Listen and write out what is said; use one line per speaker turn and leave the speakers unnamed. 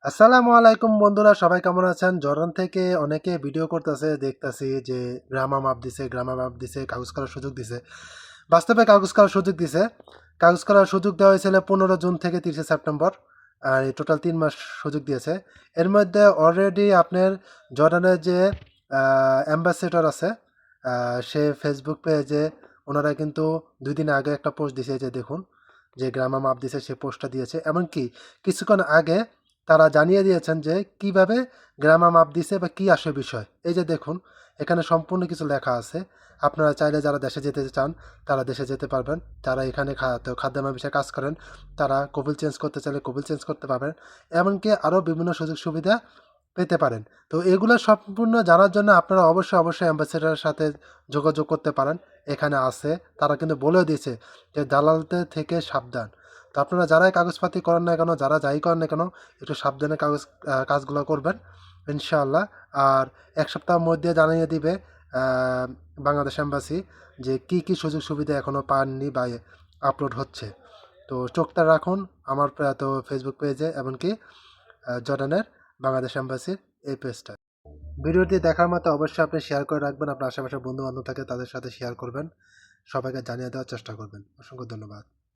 আসসালামু আলাইকুম বন্ধুরা, সবাই কেমন আছেন? জর্ডান থেকে অনেকে ভিডিও করতেছে, দেখতাছি যে গ্রামা মাপ দিছে, কাগজ করার সুযোগ দিছে। বাস্তবে কাগজ করার সুযোগ দিছে। কাগজ করার সুযোগ দেওয়া হয়েছিল 15 জুন থেকে 30 সেপ্টেম্বর। আর এই টোটাল 3 মাস সুযোগ দিয়েছে। এর মধ্যে অলরেডি আপনার জর্ডানের যে অ্যাম্বাসেডর আছে, সে ফেসবুক পেজে ওনারা কিন্তু 2 দিন আগে একটা পোস্ট দিয়েছে, যে দেখুন যে গ্রামা মাপ দিছে, সে পোস্টটা দিয়েছে। এমনকি কিছুক্ষণ আগে তারা জানিয়ে দিয়েছেন যে কিভাবে গ্রামা মাপ দিছে বা কী আসে বিষয়। এই যে দেখুন, এখানে সম্পূর্ণ কিছু লেখা আছে। আপনারা চাইলে যারা দেশে যেতে চান তারা দেশে যেতে পারবেন। যারা এখানে খাদ্যান্ন বিষয়ে কাজ করেন তারা কবিল চেঞ্জ করতে চাইলে কবিল চেঞ্জ করতে পারবেন। এমনকি আরও বিভিন্ন সুযোগ সুবিধা পেতে পারেন। তো এগুলো সম্পূর্ণ জানার জন্য আপনারা অবশ্যই অ্যাম্বাসেডারের সাথে যোগাযোগ করতে পারেন। এখানে আছে, তারা কিন্তু বলেও দিয়েছে যে দালালদের থেকে সাবধান। তো আপনারা যারাই কাগজপাতি করেন না কেন, যারা যাই করেন না কেন, একটু সাবধানে কাজগুলো করবেন ইনশাআল্লাহ। আর 1 সপ্তাহের মধ্যে জানিয়ে দিবে বাংলাদেশ এম্বাসি যে কি সুযোগ সুবিধা এখনও পাননি বা আপলোড হচ্ছে। তো চোখটা রাখুন আমার তো ফেসবুক পেজে, এমনকি জর্ডানের বাংলাদেশ এম্বাসির এই পেজটা। ভিডিওটি দেখার মতো অবশ্যই আপনি শেয়ার করে রাখবেন। আপনার আশেপাশে বন্ধু বান্ধব থাকে, তাদের সাথে শেয়ার করবেন, সবাইকে জানিয়ে দেওয়ার চেষ্টা করবেন। অসংখ্য ধন্যবাদ।